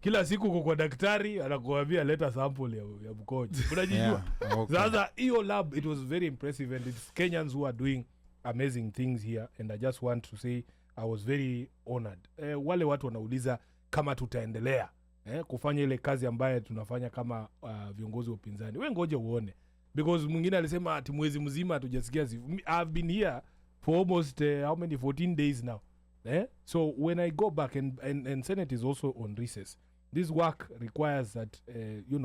Kila siku uko kwa daktari anakuambia leta sample ya mkojo. Unajijua? Okay. Sasa hiyo lab, it was very impressive, and it's Kenyans who are doing amazing things here, and I just want to say I was very honored. Wale watu wanauliza kama tutaendelea kufanya ile kazi ambayo tunafanya kama viongozi wa upinzani. Wewe ngoja uone, because mwingine alisema ati mwezi mzima hatujasikia. I've been here for almost 14 days now. So when I go back and Senate is also on recess, this work requires that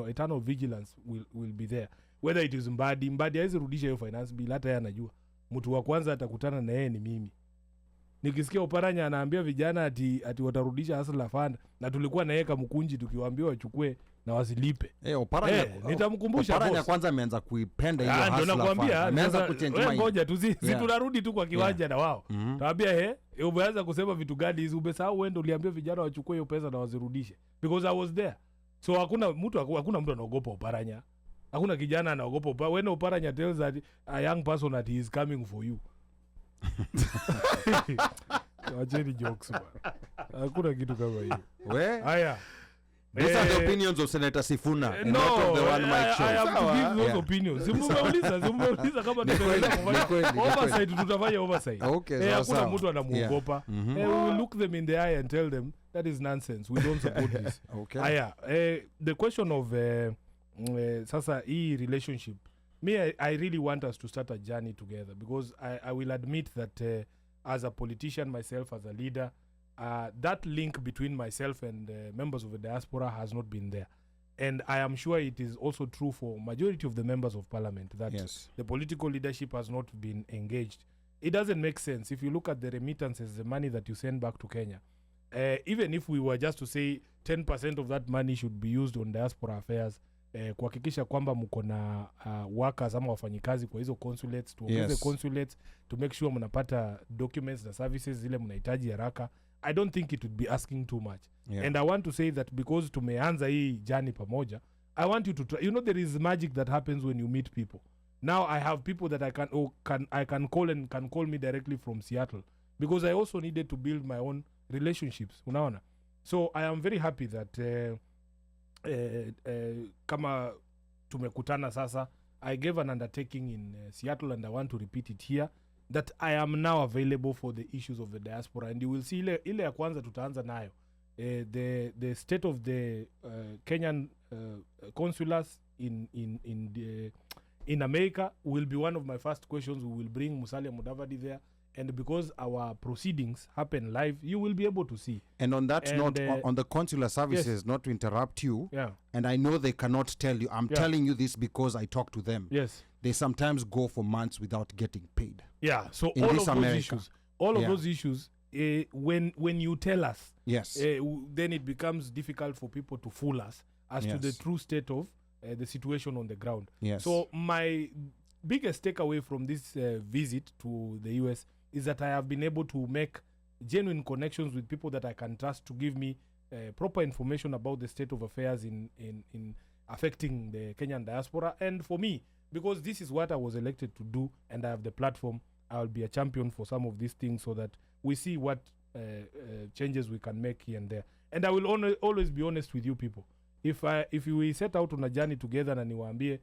eternal vigilance will be there, whether it is Mbadi haizi rudisha hiyo finance bill, hata yeye anajua mtu wa kwanza atakutana na yeye ni mimi. Nikisikia Oparanya anaambia vijana ati watarudisha Hustler Fund, na tulikuwa na yeye Kamkunji tukiwaambia wachukue na wasilipe. Oparanya nitamkumbusha boss. Oparanya kwanza ameanza kuipenda hiyo Hustler Fund. Ndio nakwambia, ameanza kuchange mind. Ngoja tunarudi tu kwa kiwanja na wao. Taambia umeanza kusema vitu gani hizo, umesahau wewe ndio uliambia vijana wachukue hiyo pesa na wazirudishe, because I was there. So hakuna mtu anaogopa Oparanya. Hakuna kijana anaogopa Oparanya. When Oparanya tells that a young person that he is coming for you. Wacheni jokes bwana. Hakuna kitu kama hiyo. Haya. These are the opinions of Senator Sifuna and not of the OneMicShow. I have to give those opinions. Simeuliza kama oversight, tutafanya oversight. Hakuna mtu anamuogopa. We will look them in the eye and tell them that is nonsense. We don't support this. Haya. The question of sasa hii relationship, I really want us to start a journey together, because I will admit that as a politician myself, as a leader, that link between myself and members of the diaspora has not been there. And I am sure it is also true for majority of the members of parliament that the political leadership has not been engaged. It doesn't make sense. If you look at the remittances, the money that you send back to Kenya, even if we were just to say 10% of that money should be used on diaspora affairs, kuhakikisha kwamba mko na workers ama wafanyikazi kwa hizo consulates, tuongeze consulates to make sure mnapata documents na services zile mnahitaji haraka. I don't think it would be asking too much. And I want to say that because tumeanza hii journey pamoja, I want you to try. There is magic that happens when you meet people. Now I have people that I can call and can call me directly from Seattle, because I also needed to build my own relationships. Unaona? So I am very happy that kama tumekutana sasa, I gave an undertaking in Seattle, and I want to repeat it here, that I am now available for the issues of the diaspora. And you will see ile ya kwanza tutaanza nayo, the state of the Kenyan consulars in America will be one of my first questions. We will bring Musalia Mudavadi there, and because our proceedings happen live, you will be able to see. And on that note, on the consular services, not to interrupt you, and I know they cannot tell you, I'm telling you this because I talk to them. They sometimes go for months without getting paid. So in all of those issues, when you tell us, then it becomes difficult for people to fool us as to the true state of the situation on the ground. So my biggest takeaway from this visit to the US is that I have been able to make genuine connections with people that I can trust to give me proper information about the state of affairs in affecting the Kenyan diaspora. And for me, because this is what I was elected to do and I have the platform, I'll be a champion for some of these things so that we see what changes we can make here and there. And I will always be honest with you people. If we set out on a journey together and niwaambie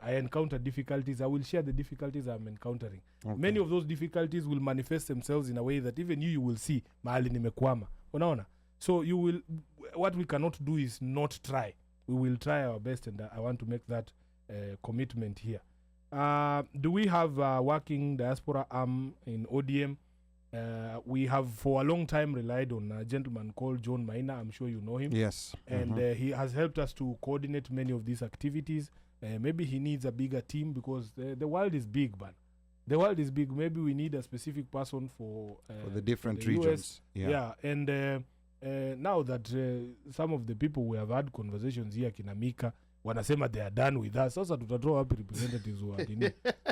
I encounter difficulties, I will share the difficulties I'm encountering. Okay. Many of those difficulties will manifest themselves in a way that even you will see mahali nimekwama. Unaona? So what we cannot do is not try. We will try our best, and I want to make that commitment here. Do we have a working diaspora arm in ODM? We have for a long time relied on a gentleman called John Maina. I'm sure you know him. Yes. And he has helped us to coordinate many of these activities. Maybe he needs a bigger team because the world is big, man. The world is big. Maybe we need a specific person for the different the regions. Yeah. And now that some of the people we have had conversations here, kina Mika, wanasema they are done with us. Sasa tutatoa wapi representatives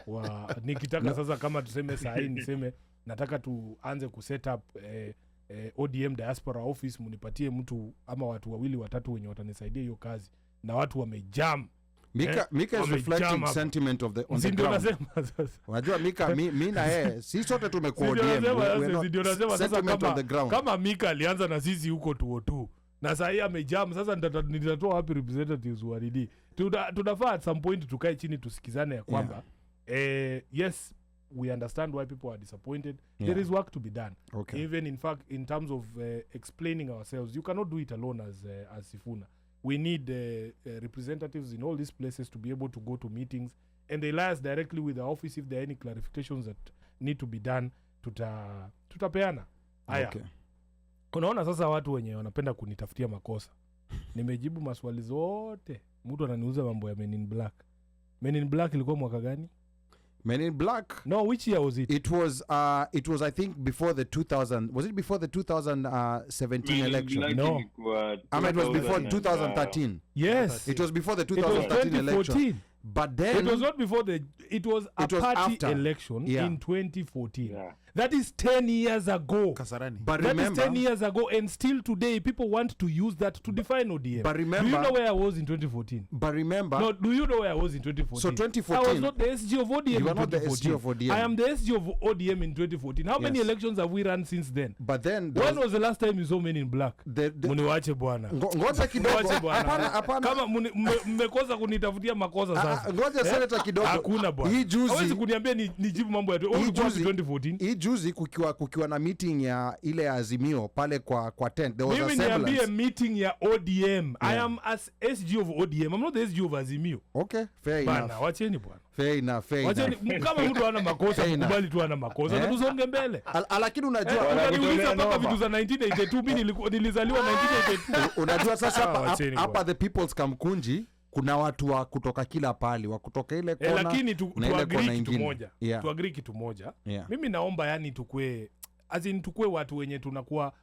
wa nikitaka sasa kama tuseme saa hii niseme nataka tuanze kuset up ODM diaspora office, munipatie mtu ama watu wawili watatu wenye watanisaidia hiyo kazi, na watu wamejam. Mika is reflecting sentiment of on the ground. Unajua Mika mimi na si sote tumekuwa ODM. Sentiment on the ground. Kama Mika alianza na sisi huko 202 na sasa hii amejam, sasa nitatoa wapi representatives wa RD? Tunafaa at some point tukae chini tusikizane ya kwamba yes, we understand why people are disappointed. There is work to be done. Okay. Even in fact in terms of explaining ourselves, you cannot do it alone as Sifuna. We need representatives in all these places to be able to go to meetings, and they liaise directly with the office if there are any clarifications that need to be done. Tutapeana. Aya. Okay. Unaona sasa watu wenye wanapenda kunitafutia makosa. Nimejibu maswali zote. Mtu ananiuza mambo ya Men in Black. Men in Black ilikuwa mwaka gani? Men in Black? No, which year was it? It was I think before the 2000. Was it before the 2017 election? No. It was before 2013. Yes. It was before the 2013 election. But then it was not before it was party after election in 2014. Yeah. That is 10 years ago. Kasarani. But that remember, is 10 years ago, and still today people want to use that to define ODM. But remember, do you know where I was in 2014? But remember, no, do you know where I was in 2014? So 2014, I was not the SG of ODM. You are not the SG of ODM. I am the SG of ODM in 2014. How many elections have we run since then? But then, when was the last time you saw Men in Black? Muniwache bwana. Ngoja kidogo. Hapana. Kama mmekosa kunitafutia makosa sasa. Ngoja senator kidogo. Hakuna bwana. Hii juzi hawezi kuniambia nijibu mambo ya 2014. Hii juzi kukiwa na meeting ya ile ya Azimio pale kwa tent, there was a semblance. Mimi niambie meeting ya ODM. I am as SG of ODM. I'm not the SG of Azimio. Okay, fair enough. Bana, wacheni bwana. Fair enough. Kama mtu ana makosa, kubali tu ana makosa. Na tusonge mbele. Lakini unajua unaniuliza mpaka vitu za 1982, mimi nilizaliwa 1982. Unajua sasa hapa the people's Kamkunji kuna watu wa kutoka kila pali, wa kutoka ile kona. Lakini tuagree kitu moja. Tuagree kitu moja. Mimi naomba yani tukue watu wenye tunakuwa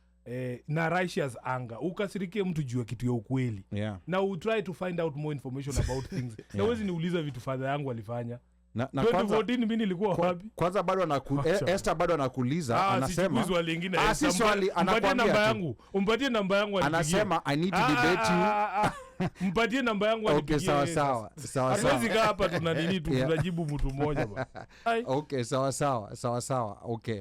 na righteous anger. Ukasirikie mtu juu ya kitu ya ukweli. Na we try to find out more information about things. Na wezi niuliza vitu father yangu alifanya. Na 2014 mimi nilikuwa wapi? Kwanza bado Esther bado anakuuliza, anasema swali lingine. Si swali, anakuambia umpatie namba yangu anasema I need to debate you. Mpatie namba yangu anipigie. Okay, sawa. Hatuwezi kaa hapa tuna nini tunajibu mtu mmoja bwana. Okay, sawa. Okay.